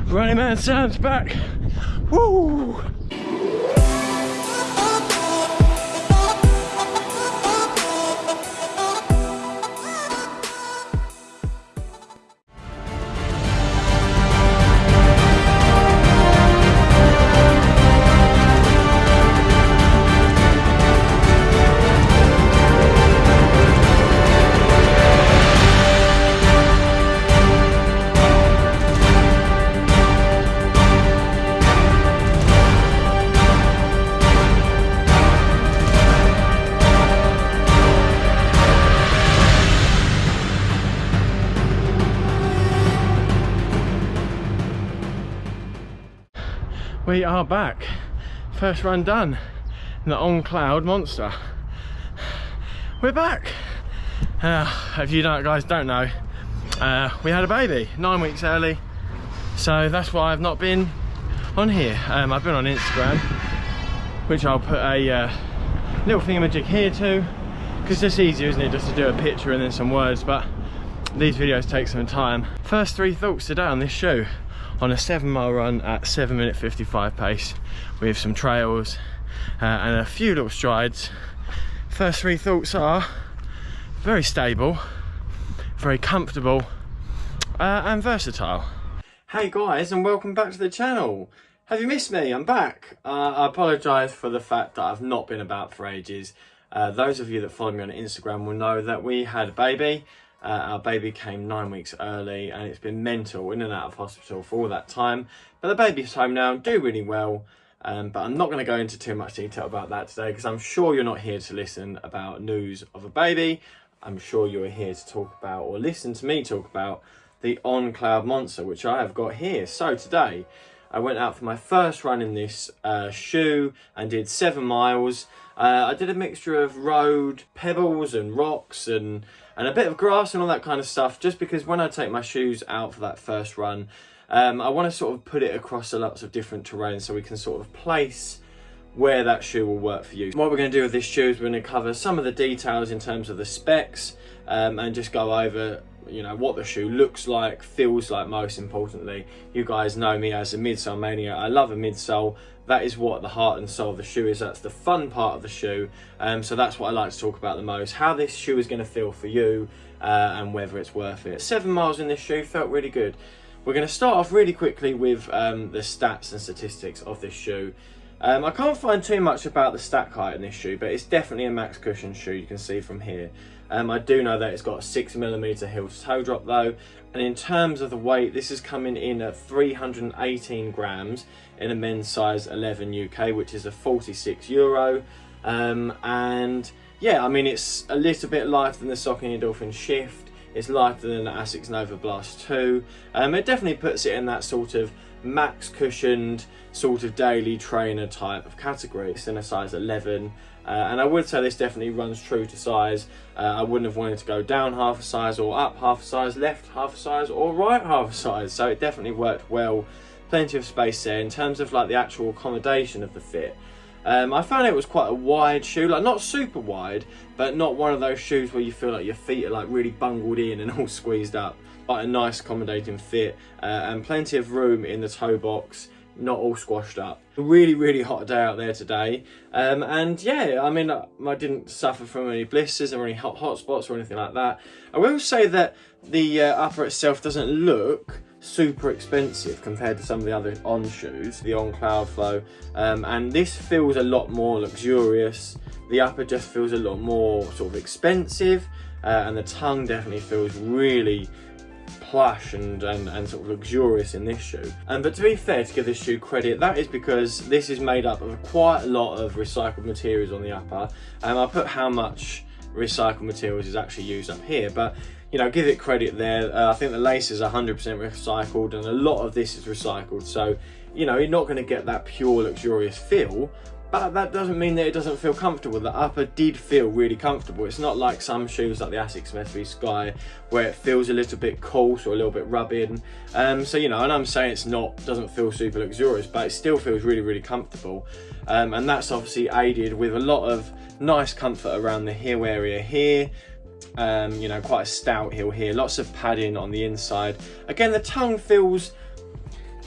Running Man Sam's back. Woo! We are back. First run done in the Cloudmonster. We're back. If you guys don't know, we had a baby 9 weeks early, so that's why I've not been on here. I've been on Instagram, which I'll put a little thingamajig here too, because it's just easier, isn't it, just to do a picture and then some words, but these videos take some time. First 3 thoughts today on this shoe. On a 7-mile run at 7 minute 55 pace with some trails and a few little strides. First 3 thoughts are very stable, very comfortable and versatile. Hey guys, and welcome back to the channel. Have you missed me? I'm back. I apologise for the fact that I've not been about for ages. Those of you that follow me on Instagram will know that we had a baby. Our baby came 9 weeks early, and it's been mental, in and out of hospital for all that time. But the baby's home now, doing really well. But I'm not going to go into too much detail about that today, because I'm sure you're not here to listen about news of a baby. I'm sure you're here to talk about, or listen to me talk about, the Cloudmonster, which I have got here. So today, I went out for my first run in this shoe and did 7 miles. I did a mixture of road, pebbles and rocks and a bit of grass and all that kind of stuff, just because when I take my shoes out for that first run, I want to sort of put it across lots of different terrain so we can sort of place where that shoe will work for you. What we're going to do with this shoe is we're going to cover some of the details in terms of the specs and just go over, you know, what the shoe looks like, feels like, most importantly. You guys know me as a midsole mania. I love a midsole. That is what the heart and soul of the shoe is. That's the fun part of the shoe. So that's what I like to talk about the most. How this shoe is going to feel for you and whether it's worth it. 7 miles in this shoe felt really good. We're going to start off really quickly with the stats and statistics of this shoe. I can't find too much about the stack height in this shoe, but it's definitely a max cushion shoe, you can see from here. I do know that it's got a 6mm heel to toe drop though, and in terms of the weight, this is coming in at 318 grams in a men's size 11 UK, which is a €46. And yeah, I mean, it's a little bit lighter than the Saucony Dolphin Shift. It's lighter than the Asics Nova Blast 2. It definitely puts it in that sort of max cushioned, sort of daily trainer type of category. It's in a size 11. And I would say this definitely runs true to size. I wouldn't have wanted to go down half a size or up half a size, left half a size or right half a size. So it definitely worked well. Plenty of space there. In terms of like the actual accommodation of the fit, I found it was quite a wide shoe, like not super wide, but not one of those shoes where you feel like your feet are like really bungled in and all squeezed up. Quite a nice accommodating fit and plenty of room in the toe box, not all squashed up. A really hot day out there today, and yeah, I mean, I didn't suffer from any blisters or any hot spots or anything like that. I will say that the upper itself doesn't look super expensive compared to some of the other On shoes, the On Cloudflow, and this feels a lot more luxurious. The upper just feels a lot more sort of expensive, and the tongue definitely feels really plush and sort of luxurious in this shoe. But to be fair, to give this shoe credit, that is because this is made up of quite a lot of recycled materials on the upper. I'll put how much recycled materials is actually used up here, but you know, give it credit there. I think the lace is 100% recycled, and a lot of this is recycled, so you know, you're not going to get that pure luxurious feel, but that doesn't mean that it doesn't feel comfortable. The upper did feel really comfortable. It's not like some shoes like the Asics Meta Sky where it feels a little bit coarse or a little bit rubbing. So you know, and I'm saying it's doesn't feel super luxurious, but it still feels really comfortable. And that's obviously aided with a lot of nice comfort around the heel area here. You know, quite a stout heel here, lots of padding on the inside. Again, the tongue feels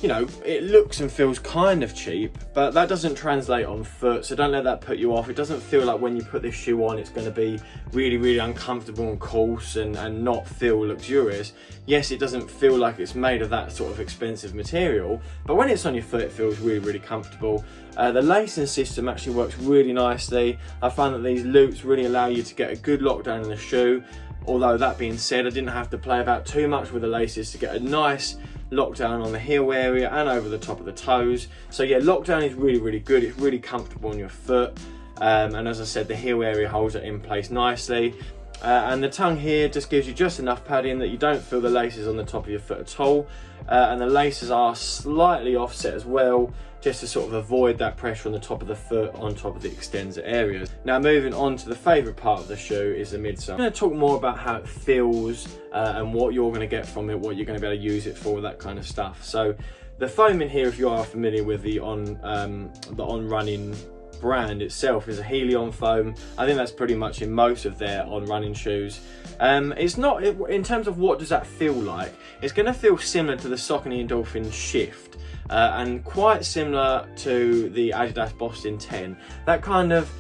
you know, it looks and feels kind of cheap, but that doesn't translate on foot, so don't let that put you off. It doesn't feel like when you put this shoe on it's going to be really, really uncomfortable and coarse and not feel luxurious. Yes, it doesn't feel like it's made of that sort of expensive material, but when it's on your foot it feels really, really comfortable. The lacing system actually works really nicely. I find that these loops really allow you to get a good lockdown in the shoe, although that being said, I didn't have to play about too much with the laces to get a nice lockdown on the heel area and over the top of the toes. So yeah, lockdown is really, really good. It's really comfortable on your foot, and as I said, the heel area holds it in place nicely, and the tongue here just gives you just enough padding that you don't feel the laces on the top of your foot at all, and the laces are slightly offset as well, just to sort of avoid that pressure on the top of the foot on top of the extensor areas. Now moving on to the favourite part of the shoe is the midsole. I'm going to talk more about how it feels and what you're going to get from it, what you're going to be able to use it for, that kind of stuff. So the foam in here, if you are familiar with the On Running brand itself, is a Helion foam. I think that's pretty much in most of their On Running shoes. It's not, in terms of what does that feel like, it's going to feel similar to the Saucony Endorphin Shift. And quite similar to the Adidas Boston 10. That kind of,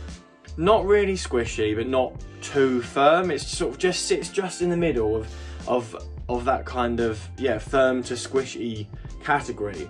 not really squishy, but not too firm. It sort of just sits just in the middle of that kind of, yeah, firm to squishy category,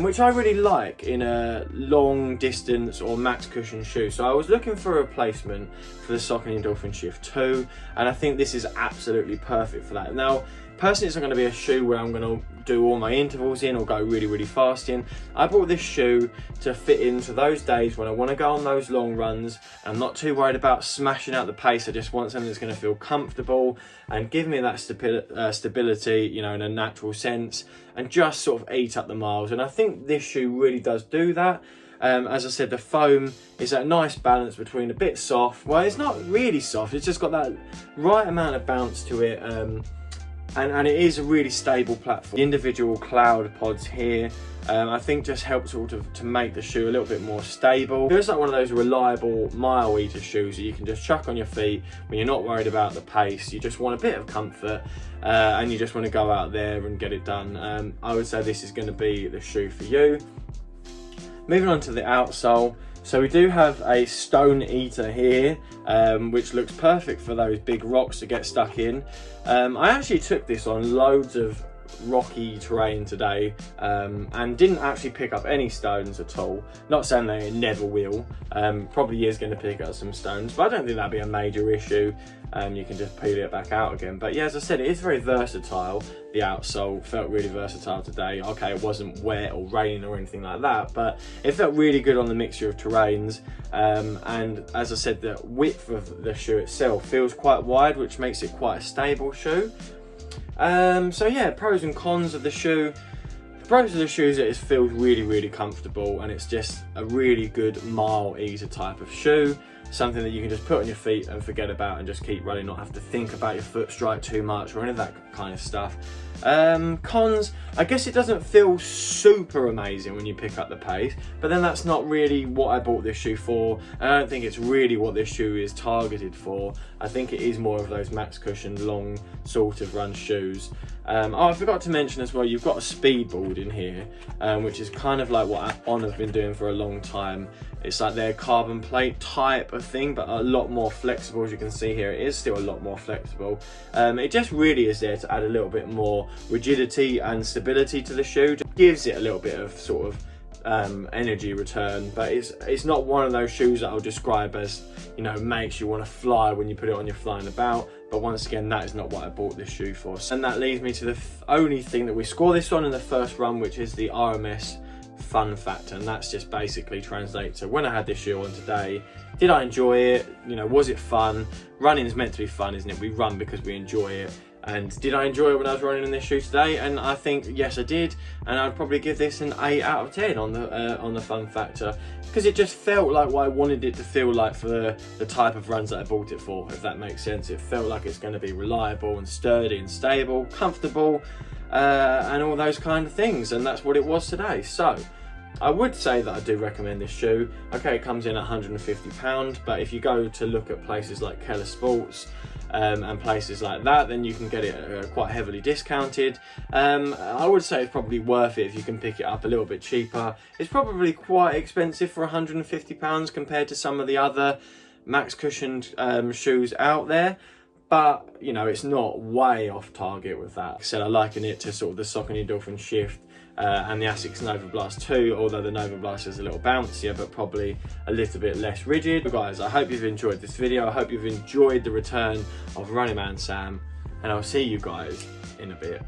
which I really like in a long distance or max cushion shoe. So I was looking for a replacement for the Saucony Endorphin Shift 2, and I think this is absolutely perfect for that. Now, personally, it's not going to be a shoe where I'm going to do all my intervals in or go really, really fast in. I bought this shoe to fit into those days when I want to go on those long runs. I'm not too worried about smashing out the pace. I just want something that's going to feel comfortable and give me that stability, you know, in a natural sense, and just sort of eat up the miles. And I think this shoe really does do that. As I said, the foam is that nice balance between a bit soft. Well, it's not really soft. It's just got that right amount of bounce to it. And it is a really stable platform. The individual cloud pods here, I think just help sort of to make the shoe a little bit more stable. It feels like one of those reliable mile eater shoes that you can just chuck on your feet when you're not worried about the pace. You just want a bit of comfort, and you just want to go out there and get it done. I would say this is going to be the shoe for you. Moving on to the outsole. So we do have a stone eater here, which looks perfect for those big rocks to get stuck in. I actually took this on loads of rocky terrain today, and didn't actually pick up any stones at all. Not saying that it never will, probably is going to pick up some stones, but I don't think that'd be a major issue. You can just peel it back out again. But yeah, as I said, it is very versatile. The outsole felt really versatile today. Okay, it wasn't wet or raining or anything like that, but it felt really good on the mixture of terrains. And as I said, the width of the shoe itself feels quite wide, which makes it quite a stable shoe. So yeah, pros and cons of the shoe. The pros of the shoe is that it feels really, really comfortable, and it's just a really good mile eater type of shoe. Something that you can just put on your feet and forget about and just keep running, not have to think about your foot strike too much or any of that kind of stuff. Cons, I guess it doesn't feel super amazing when you pick up the pace, but then that's not really what I bought this shoe for, and I don't think it's really what this shoe is targeted for. I think it is more of those max cushion long sort of run shoes. Oh, I forgot to mention as well, you've got a speed board in here, which is kind of like what On have been doing for a long time. It's like their carbon plate type of thing, but a lot more flexible. As you can see here, it is still a lot more flexible. It just really is there to add a little bit more rigidity and stability to the shoe. Just gives it a little bit of sort of energy return, but it's not one of those shoes that I'll describe as, you know, makes you want to fly when you put it on, you're flying about. But once again, that is not what I bought this shoe for. And that leads me to the only thing that we score this on in the first run, which is the RMS fun factor, and that's just basically translates to when I had this shoe on today, did I enjoy it? You know, was it fun? Running is meant to be fun, isn't it? We run because we enjoy it. And did I enjoy it when I was running in this shoe today? And I think yes, I did. And I'd probably give this an 8 out of 10 on the fun factor, because it just felt like what I wanted it to feel like for the type of runs that I bought it for, if that makes sense. It felt like it's going to be reliable and sturdy and stable, comfortable, and all those kind of things. And that's what it was today. So I would say that I do recommend this shoe. Okay, it comes in at £150, but if you go to look at places like Keller Sports and places like that, then you can get it quite heavily discounted. I would say it's probably worth it if you can pick it up a little bit cheaper. It's probably quite expensive for £150 compared to some of the other max cushioned shoes out there. But, you know, it's not way off target with that. Like I said, I liken it to sort of the Saucony Dolphin Shift and the Asics Nova Blast 2, although the Nova Blast is a little bouncier, but probably a little bit less rigid. But guys, I hope you've enjoyed this video. I hope you've enjoyed the return of Running Man Sam, and I'll see you guys in a bit.